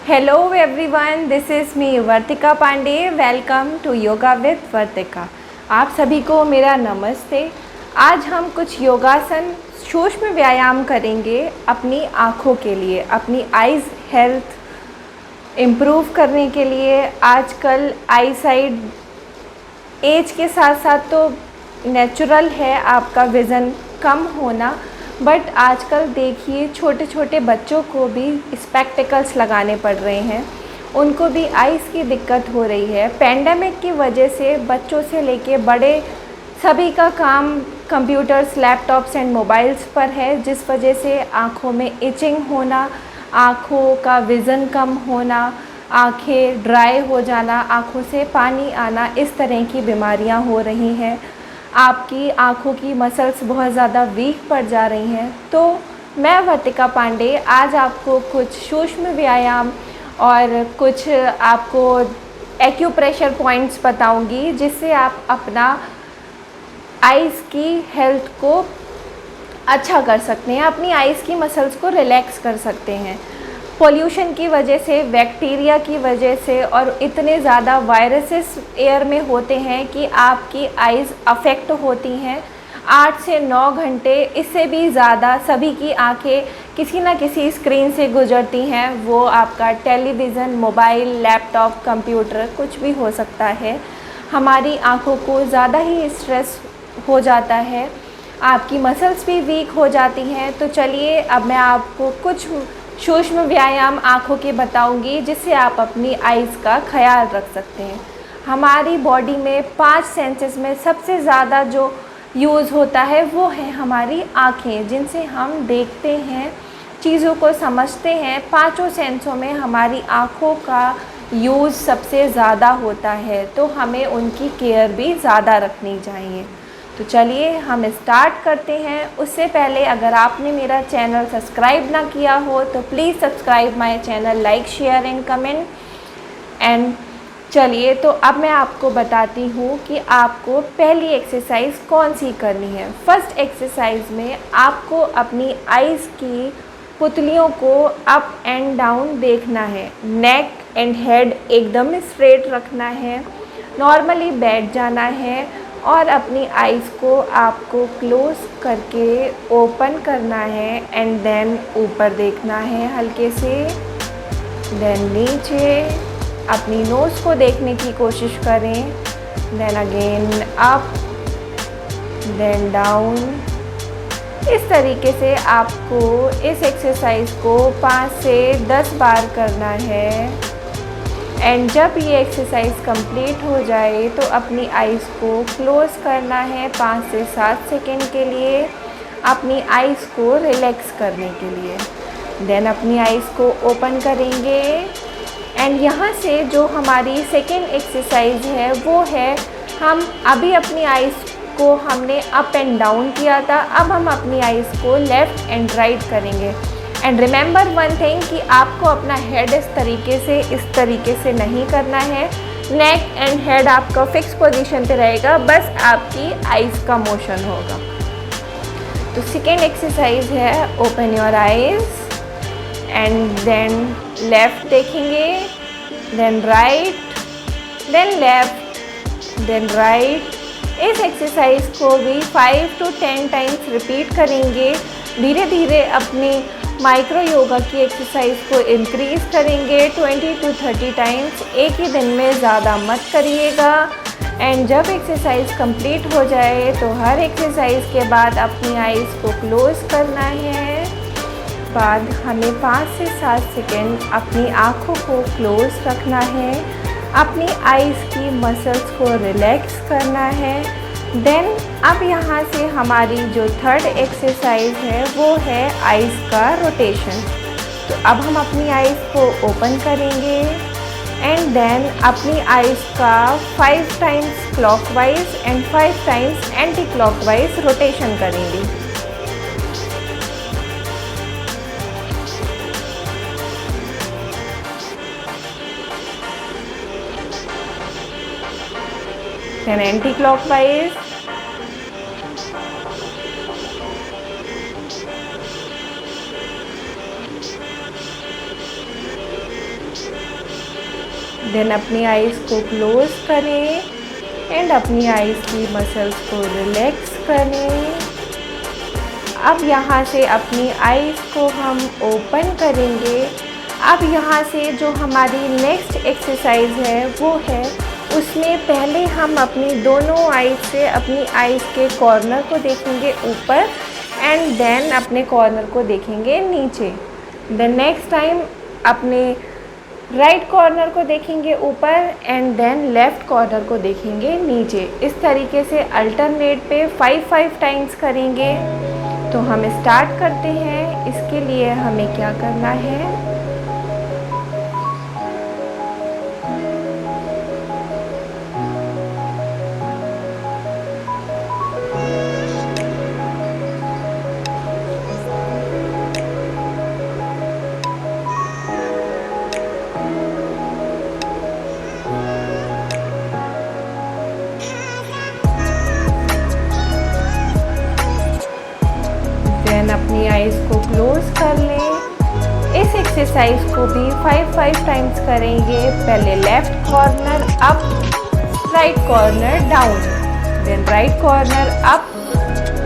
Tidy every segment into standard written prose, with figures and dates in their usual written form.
Hello everyone, this is me Vartika Pandey. Welcome to yoga with Vartika. आप सभी को मेरा नमस्ते. आज हम कुछ योगासन सूक्ष्म व्यायाम करेंगे अपनी आँखों के लिए, अपनी आइज़ हेल्थ इम्प्रूव करने के लिए. आजकल आई साइट एज के साथ साथ तो नेचुरल है आपका विज़न कम होना, बट आजकल देखिए छोटे छोटे बच्चों को भी स्पेक्टिकल्स लगाने पड़ रहे हैं, उनको भी आइज़ की दिक्कत हो रही है. पेंडेमिक की वजह से बच्चों से लेके बड़े सभी का काम कंप्यूटर्स, लैपटॉप्स एंड मोबाइल्स पर है, जिस वजह से आँखों में इचिंग होना, आँखों का विज़न कम होना, आँखें ड्राई हो जाना, आँखों से पानी आना, इस तरह की बीमारियां हो रही हैं. आपकी आँखों की मसल्स बहुत ज़्यादा वीक पड़ जा रही हैं. तो मैं वर्तिका पांडे आज आपको कुछ सूक्ष्म व्यायाम और कुछ आपको एक्यूप्रेशर पॉइंट्स बताऊंगी, जिससे आप अपना आइज़ की हेल्थ को अच्छा कर सकते हैं, अपनी आइज़ की मसल्स को रिलैक्स कर सकते हैं. पोल्यूशन की वजह से, बैक्टीरिया की वजह से और इतने ज़्यादा वायरसेस एयर में होते हैं कि आपकी आइज़ अफेक्ट होती हैं. 8 से 9 घंटे, इससे भी ज़्यादा सभी की आंखें किसी न किसी स्क्रीन से गुजरती हैं. वो आपका टेलीविज़न, मोबाइल, लैपटॉप, कंप्यूटर कुछ भी हो सकता है. हमारी आंखों को ज़्यादा ही स्ट्रेस हो जाता है, आपकी मसल्स भी वीक हो जाती हैं. तो चलिए अब मैं आपको कुछ सूक्ष्म व्यायाम आँखों के बताऊंगी, जिससे आप अपनी आइज़ का ख्याल रख सकते हैं. हमारी बॉडी में 5 सेंसेस में सबसे ज़्यादा जो यूज़ होता है वो है हमारी आँखें, जिनसे हम देखते हैं, चीज़ों को समझते हैं. 5 सेंसों में हमारी आँखों का यूज़ सबसे ज़्यादा होता है, तो हमें उनकी केयर भी ज़्यादा रखनी चाहिए. तो चलिए हम स्टार्ट करते हैं. उससे पहले अगर आपने मेरा चैनल सब्सक्राइब ना किया हो तो please subscribe my channel, like, share and comment. And चलिए तो अब मैं आपको बताती हूँ कि आपको पहली एक्सरसाइज कौन सी करनी है. फर्स्ट एक्सरसाइज में आपको अपनी आइज़ की पुतलियों को अप एंड डाउन देखना है. नेक एंड हेड एकदम स्ट्रेट रखना है, नॉर्मली बैठ जाना है और अपनी आइज़ को आपको क्लोज करके ओपन करना है. एंड देन ऊपर देखना है हल्के से, देन नीचे अपनी नोज़ को देखने की कोशिश करें. Then again up, then down. इस तरीके से आपको इस एक्सरसाइज को 5 से 10 बार करना है. एंड जब ये एक्सरसाइज कंप्लीट हो जाए तो अपनी आइज़ को क्लोज़ करना है 5 से 7 सेकेंड के लिए, अपनी आइज़ को रिलैक्स करने के लिए. देन अपनी आइज़ को ओपन करेंगे. एंड यहाँ से जो हमारी सेकेंड एक्सरसाइज है वो है, हम अभी अपनी आइज़ को हमने अप एंड डाउन किया था, अब हम अपनी आइज़ को लेफ़्ट एंड राइट करेंगे. एंड रिमेंबर वन थिंग कि आपको अपना हेड इस तरीके से नहीं करना है. नेक एंड हेड आपका फिक्स पोजीशन पे रहेगा, बस आपकी आइज़ का मोशन होगा. तो सेकेंड एक्सरसाइज है open your eyes and then left देखेंगे, then right, then left, then right. इस एक्सरसाइज को भी 5 to 10 टाइम्स रिपीट करेंगे. धीरे धीरे अपनी माइक्रो योगा की एक्सरसाइज को इंक्रीज़ करेंगे 20 to 30 टाइम्स. एक ही दिन में ज़्यादा मत करिएगा. एंड जब एक्सरसाइज कंप्लीट हो जाए तो हर एक्सरसाइज के बाद अपनी आइज़ को क्लोज़ करना है. बाद हमें 5 से 7 सेकेंड अपनी आँखों को क्लोज़ रखना है, अपनी आइज़ की मसल्स को रिलैक्स करना है. देन अब यहाँ से हमारी जो थर्ड एक्सरसाइज है वो है आइज़ का रोटेशन. तो अब हम अपनी आइज़ को ओपन करेंगे एंड देन अपनी आइज़ का 5 times clockwise and 5 times anti clockwise rotation करेंगे. देन एंटी क्लॉकवाइज, देन अपनी आइज़ को क्लोज करें एंड अपनी आइज़ की मसल्स को रिलैक्स करें। अब यहाँ से अपनी आइज़ को हम ओपन करेंगे। अब यहाँ से जो हमारी नेक्स्ट एक्सरसाइज है वो है, उसमें पहले हम अपनी दोनों आइज़ से अपनी आइज़ के कॉर्नर को देखेंगे ऊपर एंड देन अपने कॉर्नर को देखेंगे नीचे। देन नेक्स्ट टाइम अपने राइट कॉर्नर को देखेंगे ऊपर एंड देन लेफ़्ट कॉर्नर को देखेंगे नीचे। इस तरीके से अल्टरनेट पे 5-5 टाइम्स करेंगे। तो हम स्टार्ट करते हैं। इसके लिए हमें क्या करना है, अपनी आइज़ को क्लोज कर लें। इस एक्सरसाइज को भी 5-5 टाइम्स करेंगे। पहले left corner up, right corner down, then right corner up,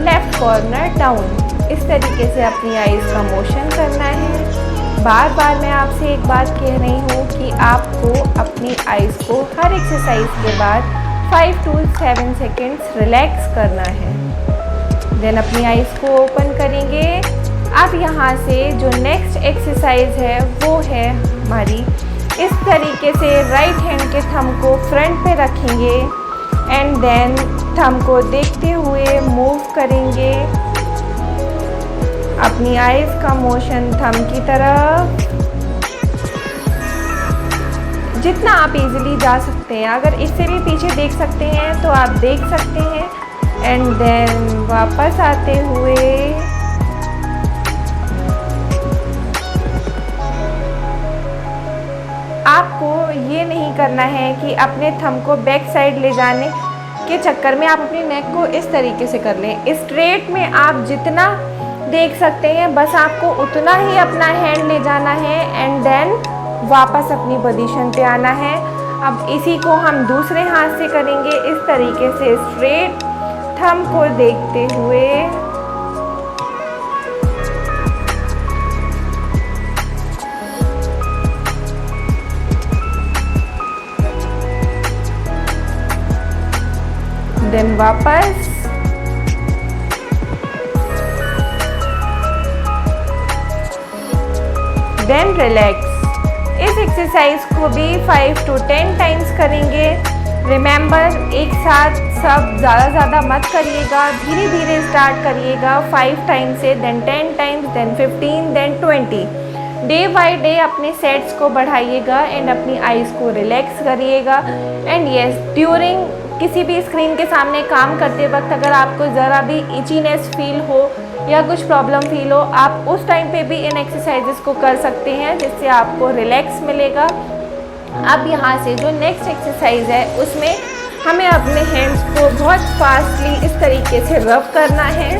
left corner down. इस तरीके से अपनी आइज़ का मोशन करना है। बार बार मैं आपसे एक बात कह रही हूँ कि आपको अपनी आइज़ को हर एक्सरसाइज के बाद 5 to 7 सेकेंड्स रिलैक्स करना है। देन अपनी आइज़ को ओपन करेंगे। अब यहाँ से जो नेक्स्ट एक्सरसाइज है वो है हमारी, इस तरीके से राइट हैंड के थंब को फ्रंट पे रखेंगे एंड देन थंब को देखते हुए मूव करेंगे। अपनी आइज़ का मोशन थंब की तरफ जितना आप इजीली जा सकते हैं। अगर इससे भी पीछे देख सकते हैं तो आप देख सकते हैं एंड देन वापस आते हुए आपको ये नहीं करना है कि अपने थंब को बैक साइड ले जाने के चक्कर में आप अपनी नेक को इस तरीके से कर लें। स्ट्रेट में आप जितना देख सकते हैं बस आपको उतना ही अपना हैंड ले जाना है एंड देन वापस अपनी पोजीशन पे आना है। अब इसी को हम दूसरे हाथ से करेंगे। इस तरीके से स्ट्रेट थंब को देखते हुए देन वापस देन रिलैक्स। इस एक्सरसाइज को भी 5 to 10 टाइम्स करेंगे। रिमेंबर, एक साथ सब ज़्यादा मत करिएगा, धीरे धीरे स्टार्ट करिएगा। 5 टाइम्स से then 10 times, then 15, then 20। Day by day अपने सेट्स को बढ़ाइएगा एंड अपनी आइज़ को रिलैक्स करिएगा। एंड यस, ड्यूरिंग किसी भी स्क्रीन के सामने काम करते वक्त अगर आपको ज़रा भी इचीनेस फील हो या कुछ प्रॉब्लम फील हो, आप उस टाइम पे भी इन एक्सरसाइजेस को कर सकते हैं जिससे आपको रिलैक्स मिलेगा। अब यहाँ से जो नेक्स्ट एक्सरसाइज है उसमें हमें अपने हैंड्स को बहुत फास्टली इस तरीके से रब करना है।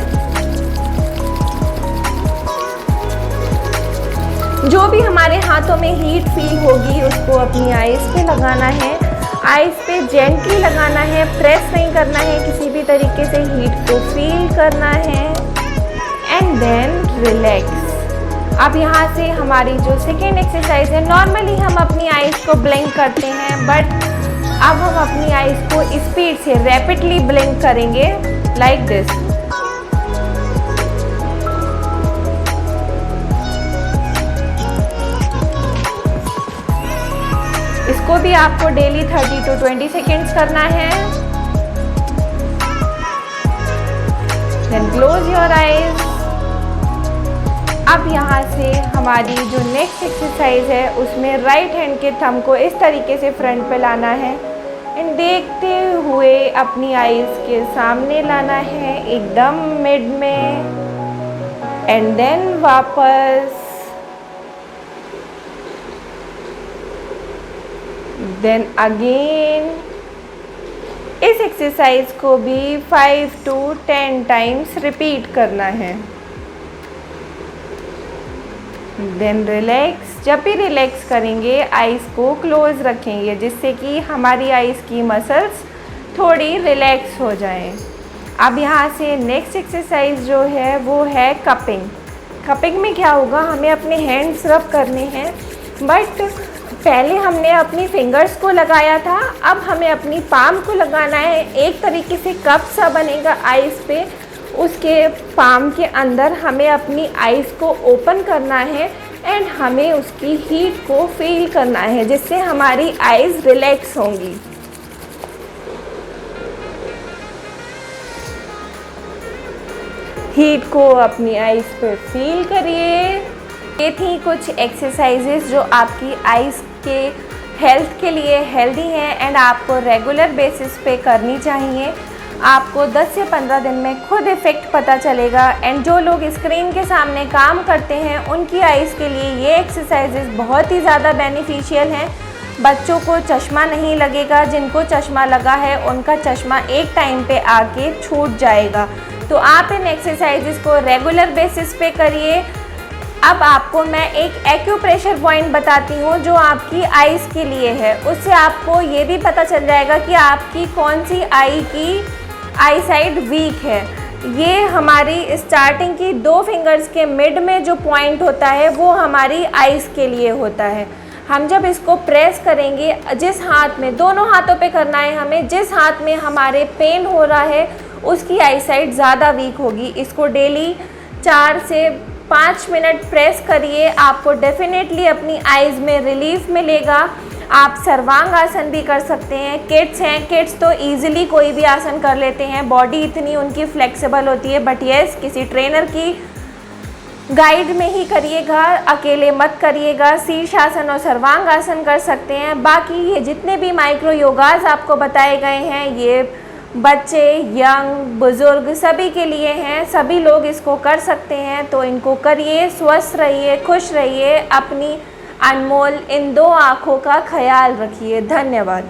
जो भी हमारे हाथों में हीट फील होगी उसको अपनी आइज़ पे लगाना है। आइज़ पे जेंटली लगाना है, प्रेस नहीं करना है, किसी भी तरीके से हीट को फील करना है एंड देन रिलैक्स। अब यहाँ से हमारी जो सेकेंड एक्सरसाइज है, नॉर्मली हम अपनी आइज़ को ब्लिंक करते हैं बट अब हम अपनी आइज़ को स्पीड से रैपिडली ब्लिंक करेंगे लाइक दिस। इसको भी आपको डेली 30 to 20 सेकेंड्स करना है। Then close your eyes. अब यहाँ से हमारी जो नेक्स्ट एक्सरसाइज है उसमें राइट हैंड के थंब को इस तरीके से फ्रंट पे लाना है एंड देखते हुए अपनी आइज़ के सामने लाना है एकदम मिड में एंड देन वापस, देन अगेन। इस एक्सरसाइज को भी 5 to 10 टाइम्स रिपीट करना है। Then relax. जब भी रिलैक्स करेंगे आइज़ को क्लोज रखेंगे जिससे कि हमारी आइज़ की मसल्स थोड़ी रिलैक्स हो जाए। अब यहाँ से नेक्स्ट एक्सरसाइज जो है वो है कपिंग। कपिंग में क्या होगा, हमें अपने हैंड्स रब करने हैं, बट पहले हमने अपनी फिंगर्स को लगाया था, अब हमें अपनी पाम को लगाना है। एक तरीके से कप सा बनेगा आइज़ पे, उसके पाम के अंदर हमें अपनी आइज़ को ओपन करना है एंड हमें उसकी हीट को फील करना है जिससे हमारी आइज़ रिलैक्स होंगी। हीट को अपनी आइज़ पे फील करिए। ये थी कुछ एक्सरसाइजेस जो आपकी आइज़ के हेल्थ के लिए हेल्दी हैं एंड आपको रेगुलर बेसिस पे करनी चाहिए। आपको 10 से 15 दिन में खुद इफ़ेक्ट पता चलेगा एंड जो लोग स्क्रीन के सामने काम करते हैं उनकी आइज़ के लिए ये एक्सरसाइजेस बहुत ही ज़्यादा बेनिफिशियल हैं। बच्चों को चश्मा नहीं लगेगा, जिनको चश्मा लगा है उनका चश्मा एक टाइम पे आके छूट जाएगा। तो आप इन एक्सरसाइजेस को रेगुलर बेसिस पे करिए। अब आपको मैं एक एक्यूप्रेशर पॉइंट बताती हूँ जो आपकी आइज़ के लिए है। उससे आपको ये भी पता चल जाएगा कि आपकी कौन सी आई की आई साइड वीक है। ये हमारी स्टार्टिंग की 2 फिंगर्स के मिड में जो पॉइंट होता है वो हमारी आइज़ के लिए होता है। हम जब इसको प्रेस करेंगे, जिस हाथ में, दोनों हाथों पे करना है हमें, जिस हाथ में हमारे पेन हो रहा है उसकी आई साइड ज़्यादा वीक होगी। इसको डेली 4 से 5 मिनट प्रेस करिए, आपको डेफिनेटली अपनी आइज़ में रिलीफ मिलेगा। आप सर्वांग आसन भी कर सकते हैं। किड्स हैं, किड्स तो इजीली कोई भी आसन कर लेते हैं, बॉडी इतनी उनकी फ्लेक्सिबल होती है, बट येस किसी ट्रेनर की गाइड में ही करिएगा, अकेले मत करिएगा। शीर्षासन और सर्वांग आसन कर सकते हैं। बाकी ये जितने भी माइक्रो योगाज आपको बताए गए हैं ये बच्चे, यंग, बुज़ुर्ग सभी के लिए हैं, सभी लोग इसको कर सकते हैं। तो इनको करिए, स्वस्थ रहिए, खुश रहिए, अपनी अनमोल इन 2 आँखों का ख्याल रखिए। धन्यवाद।